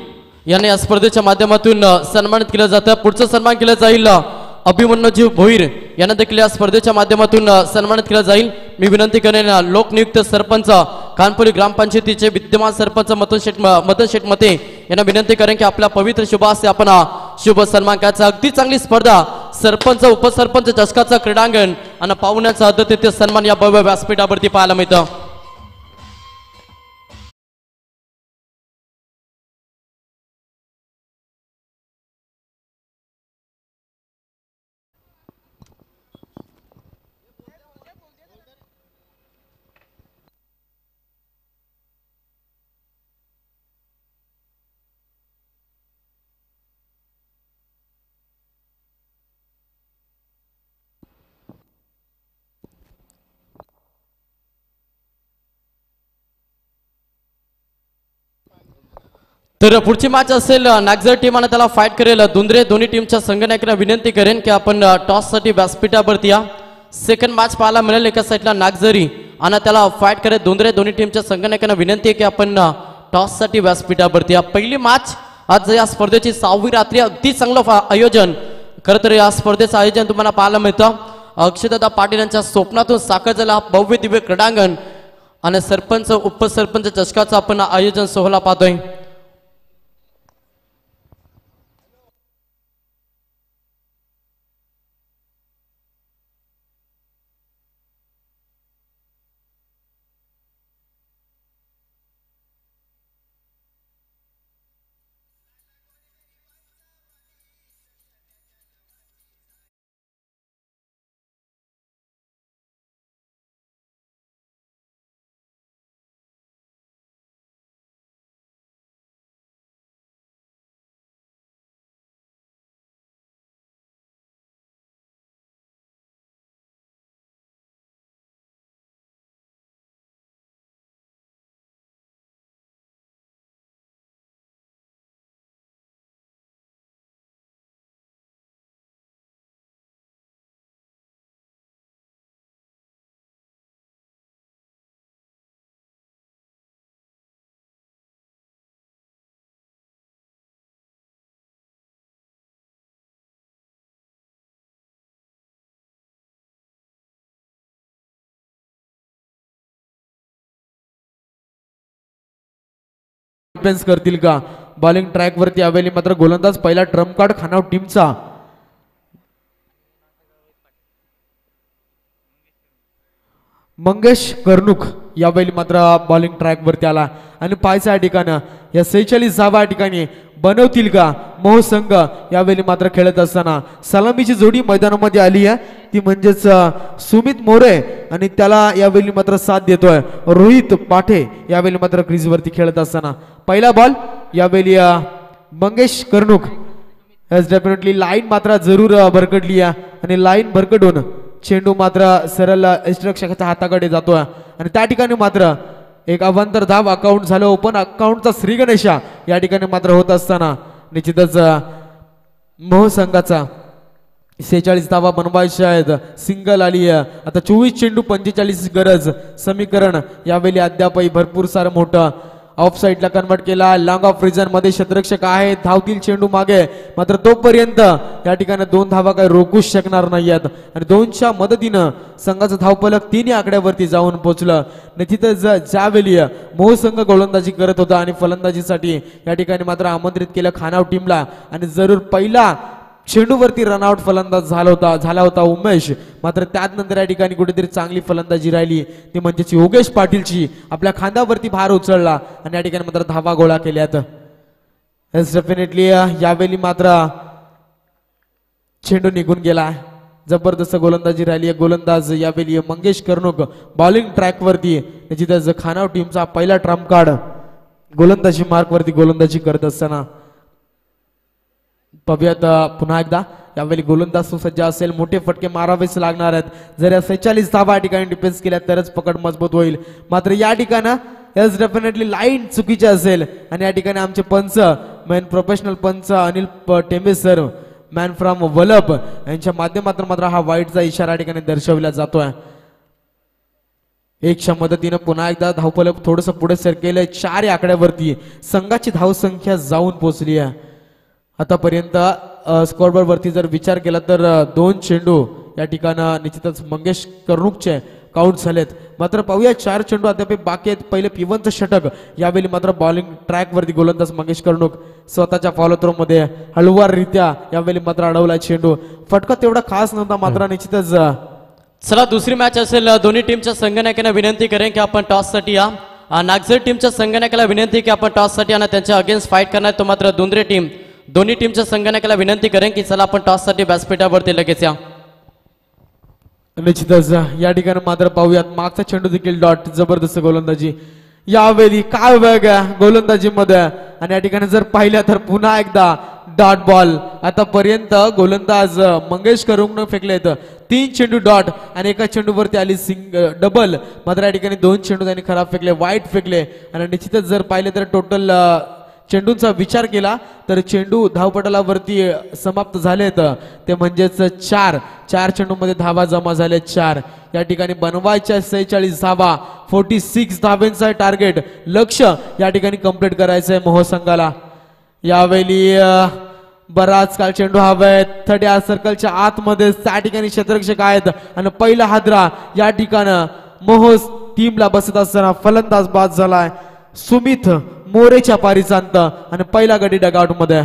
यांनी या स्पर्धेच्या माध्यमातून सन्मानित केलं जातं. पुढचं सन्मान केलं जाईल अभिमन्यूजी भोईर यांना देखील या स्पर्धेच्या माध्यमातून सन्मानित केलं जाईल. मी विनंती करेन लोकनियुक्त सरपंच कानपुली ग्रामपंचायतीचे विद्यमान सरपंच मदन शेठ मते यांना विनंती करेन की आपल्या पवित्र शुभास्ते आपण शुभ सन्मान करायचा. अगदी चांगली स्पर्धा, सरपंच उपसरपंच चषकाचं क्रीडांगण आणि पाहुण्यांचा आदरातिथ्य सन्मान या भव्य व्यासपीठावरती पाहायला मिळतं. तर पुढची मॅच असेल नागझर टीम आणि त्याला फाईट करेल दुंद्रे. दोन्ही टीमच्या संघनायकांना विनंती करेन की आपण टॉससाठी व्यासपीठावरती या. सेकंड मॅच पाहायला मिळेल एका साईडला नागझरी आणि त्याला फाईट करेल दुंद्रे. दोन्ही टीमच्या संघनायकांना विनंती आहे की आपण टॉससाठी व्यासपीठावरती या. पहिली मॅच आज या स्पर्धेची 6वी रात्री, अगदी चांगलं आयोजन. खरं तर या स्पर्धेचं आयोजन तुम्हाला पाहायला मिळतं अक्षयदादा पाटील यांच्या स्वप्नातून साकार झाला भव्य दिव्य क्रीडांगण आणि सरपंच उपसरपंच चषकाचं आपण आयोजन सोहळा पाहतोय. डिफेन्स करतील का? बॉलिंग ट्रॅक वरती आवेली मात्र गोलंदाज पहिला ट्रम्प कार्ड खानावळ टीमचा. मंगेश कर्णुक यावेळी मात्र बॉलिंग ट्रॅक वरती आला आणि पायच्या ठिकाणी या 46 धावा ठिकाणी बनवतील का मोह संघ? यावेळी मात्र खेळत असताना सलामीची जोडी मैदानामध्ये आली आहे, ती म्हणजेच सुमित मोरे आणि त्याला यावेळी मात्र साथ देतोय रोहित पाठे. यावेळी मात्र क्रीज वरती खेळत असताना पहिला बॉल यावेळी मंगेश कर्णुक. डेफिनेटली लाईन मात्र जरूर भरकटली आहे आणि लाईन भरकटून चेंडू मात्र सरळ यष्टिरक्षकाच्या हाताकडे जातोय आणि त्या ठिकाणी मात्र एक अवांतर धाव अकाउंट झालं. ओपन अकाउंटचा श्री गणेशा या ठिकाणी मात्र होत असताना निश्चितच मोह संघाचा 46 धावा बनवायच्या आहेत. सिंगल आली आहे आता. 24 चेंडू 45 गरज. समीकरण यावेळी अद्यापही भरपूर सारं मोठं. ऑफ साईडला कन्वर्ट केला. लॉंग ऑफ रिजन मध्ये क्षेत्ररक्षक आहे, धावतील चेंडू मागे. मात्र तोपर्यंत या ठिकाणी 2 धावा काही रोखूच शकणार नाहीयेत आणि 2च्या मदतीनं संघाचं धावफलक 3 आकड्यावरती जाऊन पोहोचलं. निश्चितच ज्यावेळी मोह संघ गोलंदाजी करत होता आणि फलंदाजीसाठी या ठिकाणी मात्र आमंत्रित केलं खानावळ टीमला आणि जरूर पहिला चेंडूवरती रनआउट फलंदाज झाला होता उमेश. मात्र त्यानंतर या ठिकाणी कुठेतरी चांगली फलंदाजी राहिली, ती म्हणजेच योगेश पाटीलची. आपल्या खांद्यावरती भार उचलला आणि या ठिकाणी मात्र धावा गोळा केल्यात. डेफिनेटली यावेळी मात्र चेंडू निघून गेला. जबरदस्त गोलंदाजी राहिली आहे. गोलंदाज यावेळी मंगेश कर्णुक बॉलिंग ट्रॅक वरती. निश्चितच खानावळ टीमचा पहिला ट्रम्प कार्ड गोलंदाजी मार्क वरती गोलंदाजी करत असताना पाहूयात पुन्हा एकदा. यावेळी गोलंदाज सुसज्ज असेल, मोठे फटके मारावेच लागणार आहेत. जर या 46 धावा ठिकाणी डिफेन्स केल्या तरच पकड मजबूत होईल. मात्र या ठिकाणी यस डेफिनेटली लाईन चुकीची असेल आणि या ठिकाणी आमचे पंच मेन प्रोफेशनल पंच Anil Tembe sir man from Valap यांच्या माध्यमातून मात्र हा वाईटचा इशारा ठिकाणी दर्शवला जातोय. 1च्या मदतीनं पुन्हा एकदा धावफलक थोडस पुढे सरकेलंय. 4 या आकड्यावरती संघाची धावसंख्या जाऊन पोहोचली आहे. आतापर्यंत स्कोरबोर्ड वरती जर विचार केला तर 2 चेंडू या ठिकाणी निश्चितच मंगेश कर्णुकचे काउंट झालेत. मात्र पाहूया 4 चेंडू अद्याप बाकी आहेत. पहिले P1चं षटक. यावेळी मात्र बॉलिंग ट्रॅक वरती गोलंदाज मंगेश कर्णुक स्वतःच्या फॉलो थ्रो मध्ये हळूवाररित्या यावेळी मात्र अडवला चेंडू. फटका तेवढा खास नव्हता, मात्र निश्चितच. चला दुसरी मॅच असेल. दोन्ही टीमच्या संघनायकांना विनंती करेन की आपण टॉस साठी या. नागझर टीमच्या संघनायकाला विनंती की आपण टॉस साठी आणि त्यांच्या अगेन्स्ट फाईट करणार. तो मात्र दुंद्रे टीम दोन्ही टीमच्या संघनायकाला विनंती करेन की चला आपण टॉस साठी व्यासपीठावरती लगेच या. निश्चितच या ठिकाणी मात्र पाहूयात मागचा चेंडू देखील डॉट. जबरदस्त गोलंदाजी यावेळी. काय वेग आहे गोलंदाजी मध्ये आणि या ठिकाणी जर पाहिल्या तर पुन्हा एकदा डॉट बॉल. आतापर्यंत गोलंदाज मंगेश कर्णुकने फेकलेत 3 चेंडू डॉट आणि एका चेंडूवरती आली डबल. मात्र या ठिकाणी 2 चेंडू त्यांनी खराब फेकले, वाईट फेकले आणि निश्चितच जर पाहिले तर टोटल चेंडूंचा विचार केला तर चेंडू धावपटलावरती समाप्त झालेत ते म्हणजेच 4 चेंडूमध्ये धावा जमा झाले 4. या ठिकाणी बनवायच्या 46 धावा. 46 धावांचा टार्गेट लक्ष या ठिकाणी कंप्लीट करायचंय मोह संघाला. यावेळी बराच काळ चेंडू हवाय 30 सर्कलच्या आतमध्ये. त्या ठिकाणी क्षेत्ररक्षक आहेत आणि पहिला हादरा या ठिकाणी मोह टीमला बसत असताना फलंदाज बाद झालाय सुमित मोरेच्या पारीचा अंत आणि पहिला गडी डगआउट मध्ये.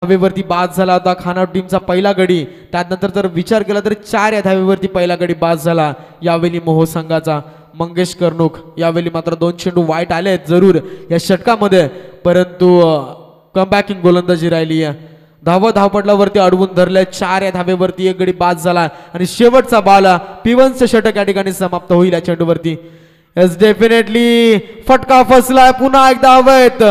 धावेवरती बाद झाला होता खानावळ टीमचा पहिला गडी. त्यानंतर जर विचार केला तर 4 या धावेवरती पहिला गडी बाद झाला यावेळी मोह संघाचा. मंगेश कर्णुक यावेळी मात्र 2 चेंडू वाईट आले जरूर या षटकामध्ये, परंतु कमबॅकिंग गोलंदाजी राहिली आहे. धावपटलावरती अडवून धरले. 4 या धावेवरती 1 गडी बाद झाला आणि शेवटचा बॉल P1चं षटक या ठिकाणी समाप्त होईल या चेंडूवरती. यस डेफिनेटली फटका फसलाय पुन्हा एकदा हवेत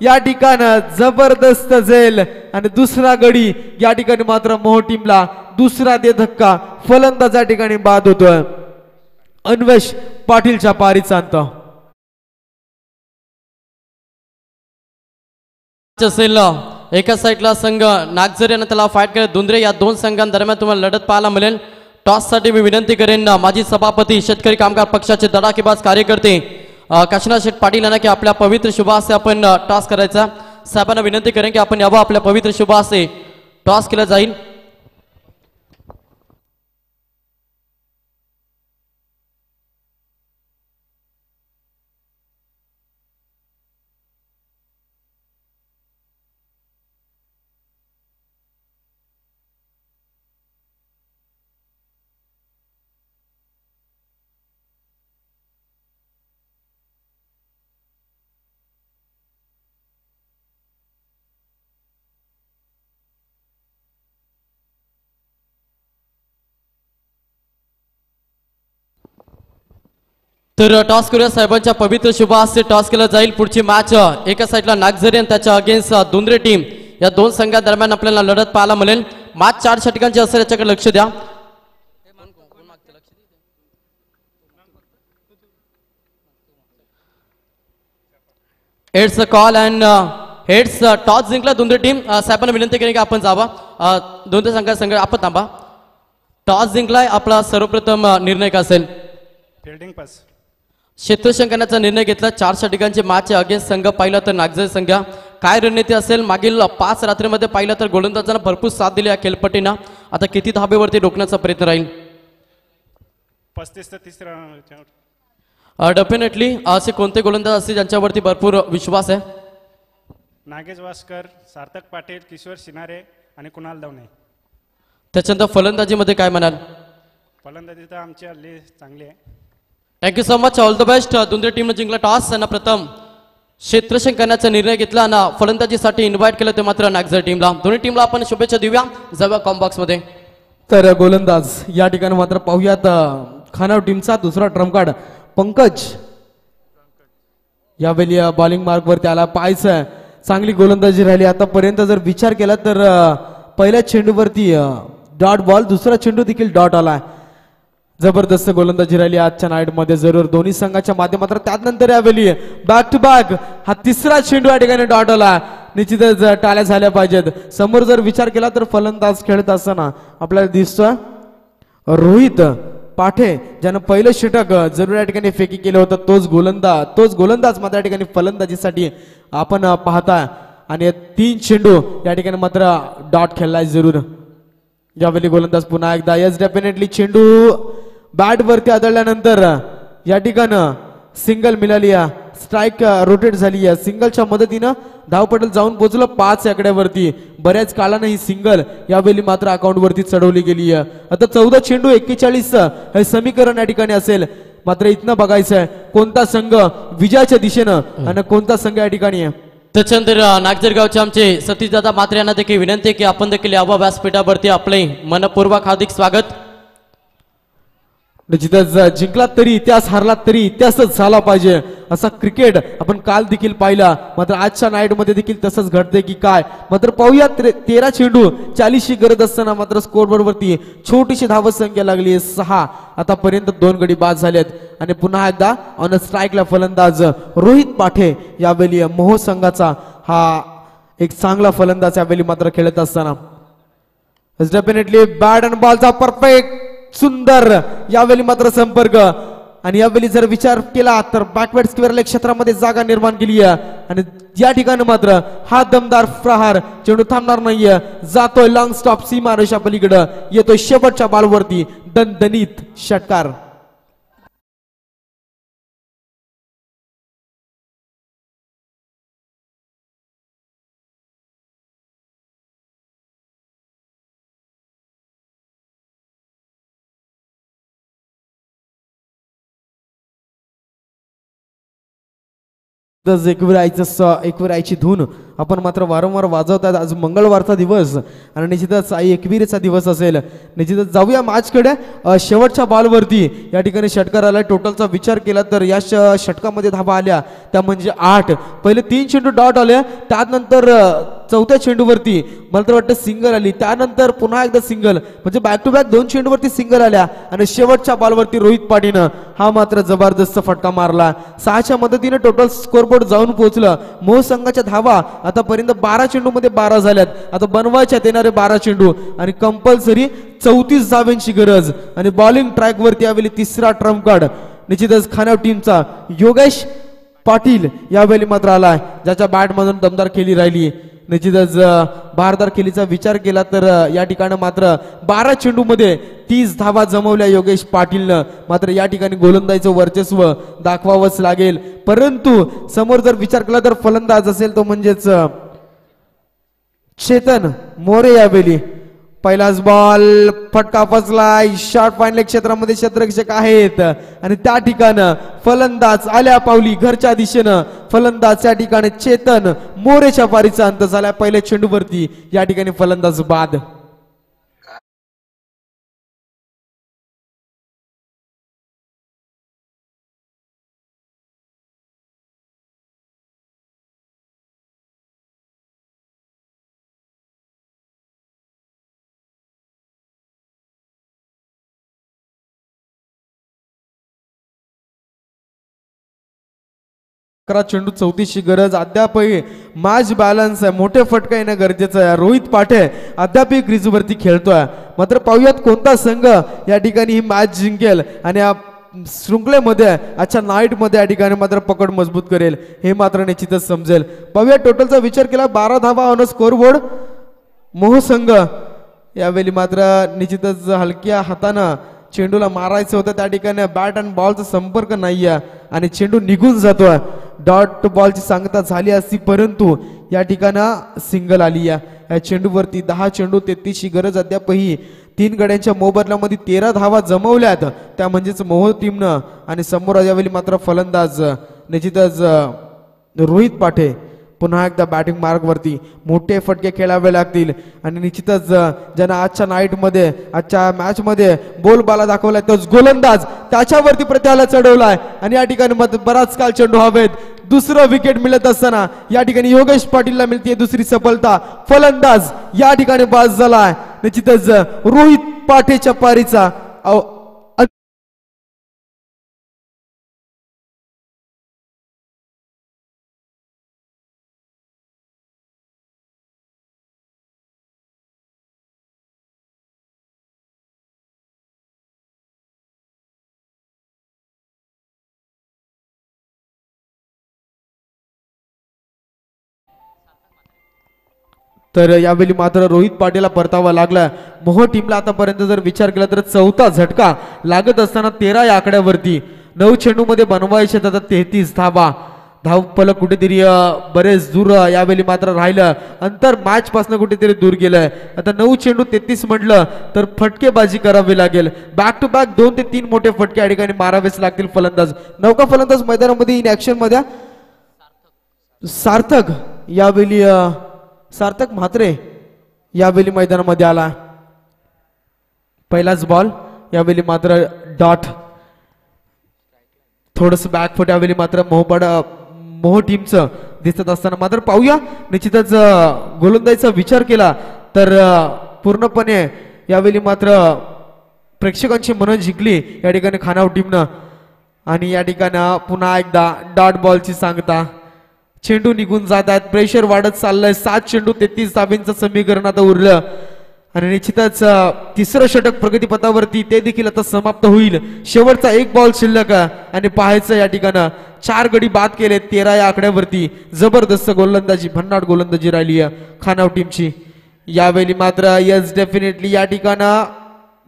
या ठिकाणी जबरदस्त झेल आणि दुसरा गडी या ठिकाणी मात्र मोहो टीमला दुसरा दे धक्का फलंदाज या ठिकाणी बाद होतोय अन्वेष पाटीलच्या पारीचा अंत असेल एका साईडला संघ नागझरी आणि त्याला फाईट करत धुंद्रे या दोन संघांदरम्यान तुम्हाला लढत पाहायला मिळेल टॉस साठी मी विनंती करेन माजी सभापती शेतकरी कामगार पक्षाचे धडाकेबाज कार्यकर्ते काशीनाथ शेठ पाटील यांना की आपल्या पवित्र शुभ हस्ते आपण टॉस करायचा साहेबांना विनंती करेन की आपण यावं आपल्या पवित्र शुभ हस्ते टॉस केला जाईल तर टॉस करूया साहेबांच्या पवित्र शुभ हस्ते टॉस केला जाईल पुढची मॅच एका साईडला नागझरी आणि त्याच्या अगेन्स्ट धुंद्रे टीम या दोन संघांदरम्यान आपल्याला लढत पाहायला मिळेल मॅच 4 षटकांची असेल याच्याकडे लक्ष द्या heads call and heads toss जिंकला धुंद्रे टीम साहेबांना विनंती करेन की आपण जावा दोन्ही संघ आपण थांबा टॉस जिंकलाय आपला सर्वप्रथम निर्णय का असेल फिल्डिंग पास क्षेत्ररक्षण करण्याचा निर्णय घेतला 4 षटकांचे मॅच अगेन्स्ट संघ पाहिला तर नागझरी संघ काय रणनीती असेल मागील 5 रात्रीमध्ये पाहिलं तर गोलंदाजांना भरपूर साथ दिली या खेळपट्टीनं आता किती धाबेवरती रोखण्याचा प्रयत्न राहील 35 ते 30 रन डेफिनेटली असे कोणते गोलंदाज असतील ज्यांच्यावरती भरपूर विश्वास आहे नागेश वास्कर सार्थक पाटील किशोर शिनारे आणि कुणाल दवणे त्याच्यानंतर फलंदाजीमध्ये काय म्हणाल फलंदाजी तर आमची हल्ली चांगली आहे thank you so much all the best Dhundre टीमने जिंकला टॉस आणि प्रथम क्षेत्ररक्षण करण्याचा निर्णय घेतला आणि फलंदाजीसाठी इन्व्हाइट केलं ते मात्र नागझरी टीमला दोन्ही टीमला आपण शुभेच्छा देऊया जाऊया कॉम्बॉक्स मध्ये तर गोलंदाज या ठिकाणी मात्र पाहूयात खानाव टीमचा दुसरा ट्रम्प कार्ड पंकज यावेळी बॉलिंग मार्क वरती आला पाहायचं चांगली गोलंदाजी राहिली आतापर्यंत जर विचार केला तर पहिल्या चेंडूवरती डॉट बॉल दुसरा चेंडू देखील डॉट आला जबरदस्त गोलंदाजी राहिली आजच्या नाईट मध्ये जरूर दोन्ही संघाच्या माध्यमातून त्यानंतर यावेळी बॅक टू बॅक हा तिसरा चेंडू या ठिकाणी डॉट आला निश्चितच टाळ्या झाल्या पाहिजेत समोर जर विचार केला तर फलंदाज खेळत असताना आपल्याला दिसतोय रोहित पाठे ज्यानं पहिलं षटक जरूर या ठिकाणी फेकी केलं होतं तोच गोलंदाज मात्र या ठिकाणी फलंदाजीसाठी आपण पाहताय आणि 3 चेंडू या ठिकाणी मात्र डॉट खेळलाय जरूर यावेळी गोलंदाज पुन्हा एकदा यस डेफिनेटली चेंडू बॅट वरती आदळल्यानंतर या ठिकाणं सिंगल मिळाली स्ट्राईक रोटेट झाली आहे सिंगलच्या मदतीनं धावपटल जाऊन पोहोचलं 5 आकड्यावरती बऱ्याच काळानं ही सिंगल यावेळी मात्र अकाउंट वरती चढवली गेली आहे आता 14 चेंडू 41 हे समीकरण या ठिकाणी असेल मात्र इथनं बघायचं आहे कोणता संघ विजयाच्या दिशेनं आणि कोणता संघ या ठिकाणी आहे त्याच्यानंतर नागझरी गावचे आमचे सतीशदादा मात्रे यांना देखील विनंती की आपण देखील यावं व्यासपीठावरती आपले मनपूर्वक हार्दिक स्वागत निश्चितच जिंकला तरी इतिहास हारला तरी इतिहासच झाला पाहिजे असा क्रिकेट आपण काल देखील पाहिला मात्र आजच्या नाईट मध्ये देखील तसंच घडते की काय मात्र पाहूया 13 चेंडू 40 ची गरज असताना मात्र स्कोरबोर्ड वरती छोटीशी धावत संख्या लागली 6 आतापर्यंत 2 गडी बाद झालेत आणि पुन्हा एकदा ऑन स्ट्राईकला फलंदाज रोहित पाठे यावेळी मोहो संघाचा हा एक चांगला फलंदाज यावेळी मात्र खेळत असताना डेफिनेटली बॅट अँड बॉलचा परफेक्ट सुंदर यावेळी मात्र संपर्क आणि यावेळी जर विचार केला तर बॅकवर्ड स्क्वेअर क्षेत्रामध्ये जागा निर्माण केली आहे आणि या ठिकाणी मात्र हा दमदार प्रहार चेंडू थांबणार नाहीये जातोय लॉंग स्टॉप सीमा रेषा पलीकडे येतोय शेवटच्या बॉलवरती दणदणीत षटकार एकविरायची धून आपण मात्र वारंवार वाजवतात. आज मंगळवारचा दिवस आणि निश्चितच आई एकविरीचा दिवस असेल. निश्चितच जाऊया मॅचकडे. शेवटच्या बॉलवरती या ठिकाणी षटकार आला. टोटलचा विचार केला तर या षटकामध्ये धावा आल्या त्या म्हणजे 8. पहिले 3 चेंडू डॉट आले, त्यानंतर चौथ्या चेंडूवरती मला तर वाटतं सिंगल आली, त्यानंतर पुन्हा एकदा सिंगल, म्हणजे बॅक टू बॅक 2 चेंडूवरती सिंगल आल्या आणि शेवटच्या बॉलवरती रोहित पाटीलनं हा मात्र जबरदस्त फटका मारला. 6च्या मदतीने टोटल स्कोरबोर्ड जाऊन पोहोचलं. मोह संघाच्या धावा आतापर्यंत 12 चेंडूमध्ये 12 झाल्यात. आता बनवायच्यात येणारे 12 चेंडू आणि कंपल्सरी 34 धावांची गरज. आणि बॉलिंग ट्रॅकवरती यावेळी तिसरा ट्रम्प कार्ड निश्चितच खानाव टीमचा योगेश पाटील यावेळी मात्र आलाय, ज्याच्या बॅटमधून दमदार खेळी राहिली. निश्चितच भारदार खेळीचा विचार केला तर या ठिकाणी मात्र 12 चेंडूमध्ये 30 धावा जमवल्या योगेश पाटीलनं. मात्र या ठिकाणी गोलंदाजीचं वर्चस्व दाखवावंच लागेल. परंतु समोर जर विचार केला तर फलंदाज असेल तो म्हणजेच चेतन मोरे. यावेळी पहिलाच बॉल फटका फसलाय. शॉट फायनल क्षेत्रामध्ये क्षेत्ररक्षक आहेत आणि त्या ठिकाणी फलंदाज आल्या पावली घरच्या दिशेनं. फलंदाज या ठिकाणी चेतन मोरेच्या पारीचा अंत झाला. पहिल्या चेंडूवरती या ठिकाणी फलंदाज बाद. चेंडू 34ची गरज. अद्यापही मॅच बॅलन्स आहे, मोठे फटका येणं गरजेचं आहे. रोहित पाटे अद्यापही क्रीजवरती खेळतोय. मात्र पाहूयात कोणता संघ या ठिकाणी ही मॅच जिंकेल आणि या शृंखलेमध्ये आजच्या नाईटमध्ये या ठिकाणी मात्र पकड मजबूत करेल हे मात्र निश्चितच समजेल. पाहूया टोटलचा विचार केला 12 धावा ऑन स्कोरबोर्ड. मोह संघ यावेळी मात्र निश्चितच हलक्या हातानं चेंडूला मारायचं होतं. त्या ठिकाणी बॅट आणि बॉलचा संपर्क नाहीये आणि चेंडू निघून जातोय. डॉट बॉलची सांगता झाली असती परंतु या ठिकाणी सिंगल आली. या चेंडूवरती 10 चेंडू 33ची गरज. अद्यापही 3 गड्यांच्या मोबदल्यामध्ये 13 धावा जमवल्यात त्या म्हणजेच मोह टीमनं. आणि समोर यावेळी मात्र फलंदाज निश्चितच रोहित पाटे पुन्हा एकदा बॅटिंग मार्गवरती. मोठे फटके खेळावे लागतील आणि निश्चितच ज्यांना आजच्या नाईटमध्ये आजच्या मॅचमध्ये बोलबाला दाखवलाय तोच गोलंदाज त्याच्यावरती प्रत्याला चढवलाय आणि या ठिकाणी बराच काल चेंडू हवेत. दुसरं विकेट मिळत असताना या ठिकाणी योगेश पाटीलला मिळते दुसरी सफलता. फलंदाज या ठिकाणी बाद झालाय. निश्चितच रोहित पाटेच्या पारीचा तर यावेळी मात्र रोहित पाटीलला परतावा लागला. मोह टीमला आतापर्यंत जर विचार केला तर चौथा झटका लागत असताना 13 या आकड्यावरती 9 चेंडूमध्ये बनवायचे आता 33 धावा. धावफलक कुठेतरी बरेच दूर यावेळी मात्र राहिलं. अंतर मॅच पासून कुठेतरी दूर गेलंय. आता 9 चेंडू 33 म्हटलं तर फटकेबाजी करावी लागेल. बॅक टू बॅक 2 ते 3 मोठे फटके या ठिकाणी मारावेच लागतील. फलंदाज नौका फलंदाज मैदानामध्ये इन ऍक्शन मध्ये सार्थक यावेळी सार्थक म्हात्रे यावेळी मैदानामध्ये आला. पहिलाच बॉल यावेळी मात्र डॉट. थोडस बॅकफुट यावेळी मात्र मोह टीमचं दिसत असताना मात्र पाहूया. निश्चितच गोलंदाजीचा विचार केला तर पूर्णपणे यावेळी मात्र प्रेक्षकांची मनं जिंकली या ठिकाणी खानाव टीमनं. आणि या ठिकाणी पुन्हा एकदा डॉट बॉलची सांगता. चेंडू निघून जात आहेत. प्रेशर वाढत चाललंय. 7 चेंडू 33 धावांचं समीकरण आता उरलं आणि निश्चितच तिसरं षटक प्रगतीपथावरती ते देखील आता समाप्त होईल. शेवटचा 1 बॉल शिल्लक आणि पाहायचं या ठिकाणी 4 गडी बाद केले 13 या आकड्यावरती. जबरदस्त गोलंदाजी भन्नाट गोलंदाजी राहिली खानाव टीमची. यावेळी मात्र यस डेफिनेटली या ठिकाणी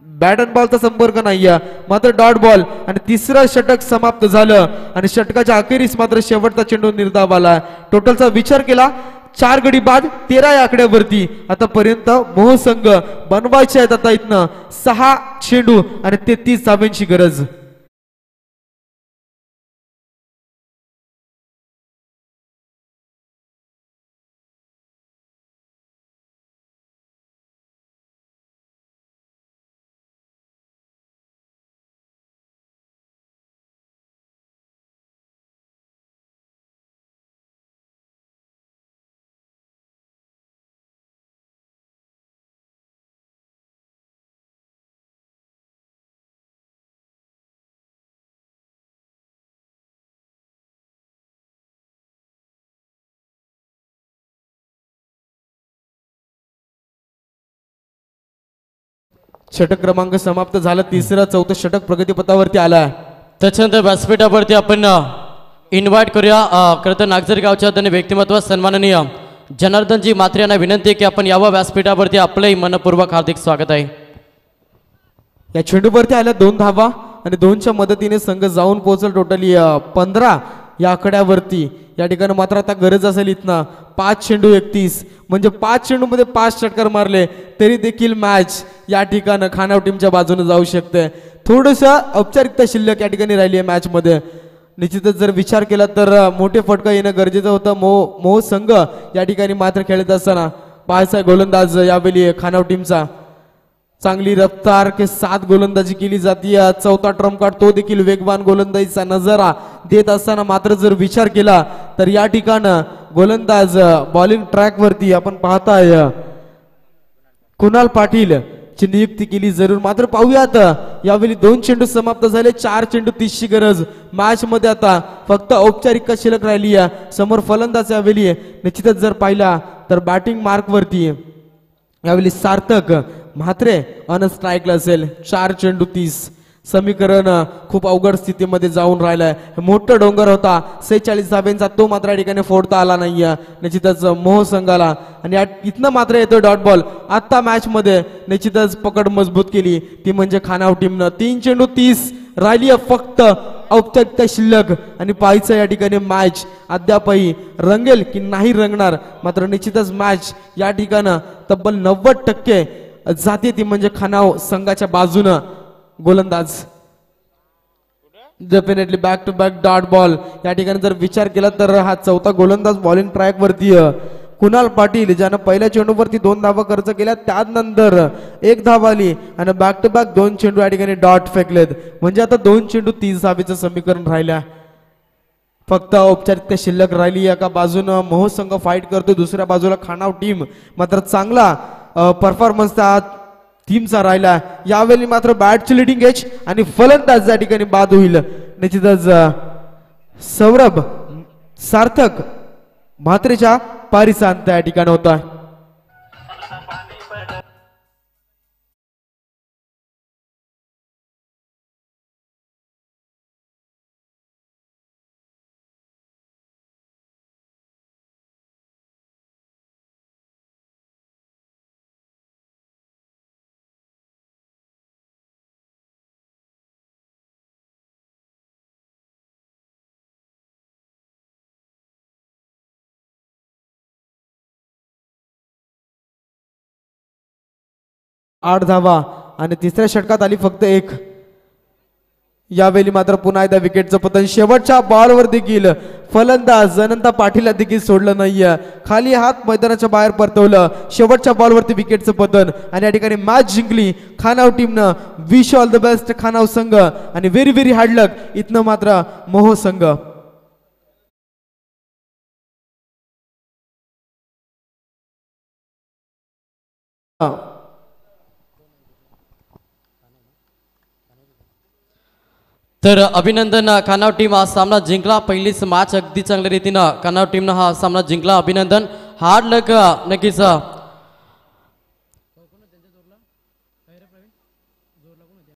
बॅट अँड बॉलचा संपर्क नाहीये मात्र डॉट बॉल आणि तिसरं षटक समाप्त झालं आणि षटकाच्या अखेरीस मात्र शेवटचा चेंडू निर्धाव आला. टोटलचा विचार केला 4 गडी बाद 13 या आकड्यावरती आतापर्यंत मोह संघ बनवायचे आहेत. आता इथनं 6 चेंडू आणि 33 धावांची गरज. षटक क्रमांक समाप्त झाला. तिसरा चौथा षटक प्रगतीपथावरती आला. त्याच्यानंतर व्यासपीठावरती आपण इन्व्हाइट करूया खरं तर नागझरी गावच्या त्यांनी व्यक्तिमत्व सन्माननीय जनार्दनजी म्हात्रे यांना विनंती आहे की आपण यावं व्यासपीठावरती. आपलंही मनपूर्वक हार्दिक स्वागत आहे. या चेंडूवरती आल्या 2 धावा आणि 2च्या मदतीने संघ जाऊन पोहोचल टोटली 15 या आकड्यावरती. या ठिकाणी मात्र आता गरज असेल इथनं 5 चेंडू 31 म्हणजे 5 चेंडूमध्ये 5 षटकार मारले तरी देखील मॅच या ठिकाणी खानाव टीमच्या बाजूने जाऊ शकते. थोडंसं औपचारिकता शिल्लक या ठिकाणी राहिली आहे मॅचमध्ये. निश्चितच जर विचार केला तर मोठे फटका येणं गरजेचं होतं. मोह संघ या ठिकाणी मात्र खेळत असताना पाहायचा गोलंदाज यावेळी खानाव टीमचा चांगली रफ्तार के साथ गोलंदाजी केली जाते. चौथा ट्रम्प कार्ड तो देखील वेगवान गोलंदाजीचा नजारा देत असताना मात्र जर विचार केला तर या ठिकाणी गोलंदाज बॉलिंग ट्रॅक वरती आपण पाहताय कुणाल पाटील ची नियुक्ती केली जरूर. मात्र पाहूयात यावेळी 2 चेंडू समाप्त झाले. 4 चेंडू 30ची गरज मॅच मध्ये आता फक्त औपचारिकता शिल्लक राहिली आहे. समोर फलंदाज यावेळी निश्चितच जर पाहिला तर बॅटिंग मार्क वरती यावेळी सार्थक म्हात्रे अन स्ट्राईकला असेल. 4 चेंडू 30 समीकरण खूप अवघड स्थितीमध्ये जाऊन राहिलाय. मोठा डोंगर होता 46 धाब्यांचा तो मात्र या ठिकाणी फोडता आला नाहीये निश्चितच मोह संघाला. आणि इथनं मात्र येतो डॉट बॉल. आता मॅच मध्ये निश्चितच पकड मजबूत केली ती म्हणजे खानाव टीमनं. 3 चेंडू 30 राहिली फक्त औपचारिकता शिल्लक आणि पाहायचं या ठिकाणी मॅच अद्यापही रंगेल की नाही रंगणार. मात्र निश्चितच मॅच या ठिकाणी तब्बल 90% जाते ती म्हणजे खानाव संघाच्या बाजूनं. गोलंदाज definitely back to back dot ball. या ठिकाणी जर विचार केला तर हा चौथा गोलंदाज बॉलिंग ट्रॅक वरती कुणाल पाटील ज्यानं पहिल्या चेंडूवरती 2 धावा खर्च केल्या त्यानंतर 1 धाव आली आणि बॅक टू बॅक 2 चेंडू या ठिकाणी डॉट फेकलेत. म्हणजे आता 2 चेंडू 30 धावेचं समीकरण राहिल्या. फक्त औपचारिकता शिल्लक राहिली. एका बाजूनं मोह संघ फाईट करतो दुसऱ्या बाजूला खानाव टीम मात्र चांगला परफॉर्मन्स त्या टीमचा राहिला. यावेळी मात्र बॅटची लिडिंग एज आणि फलंदाज या ठिकाणी बाद होईल. निश्चितच सौरभ सार्थक म्हात्रेच्या पारीचा अंत या ठिकाणी होता. आठ धावा आणि तिसऱ्या षटकात आली फक्त 1. यावेळी मात्र पुन्हा एकदा विकेटचं पतन. शेवटच्या बॉलवर देखील फलंदाज अनंता पाटीलला देखील सोडलं नाहीये. खाली हात मैदानाच्या बाहेर परतवलं. शेवटच्या बॉलवरती विकेटचं पतन आणि या ठिकाणी मॅच जिंकली खानाव टीमनं. विश ऑल द बेस्ट खानाव संघ आणि व्हेरी व्हेरी हार्ड लक इथनं मात्र मोह संघ. तर अभिनंदन खानाव टीम हा सामना जिंकला. पहिलीच मॅच अगदी चांगल्या रीतीनं खानाव टीमनं हा सामना जिंकला. अभिनंदन. हार्ड लक नक्कीच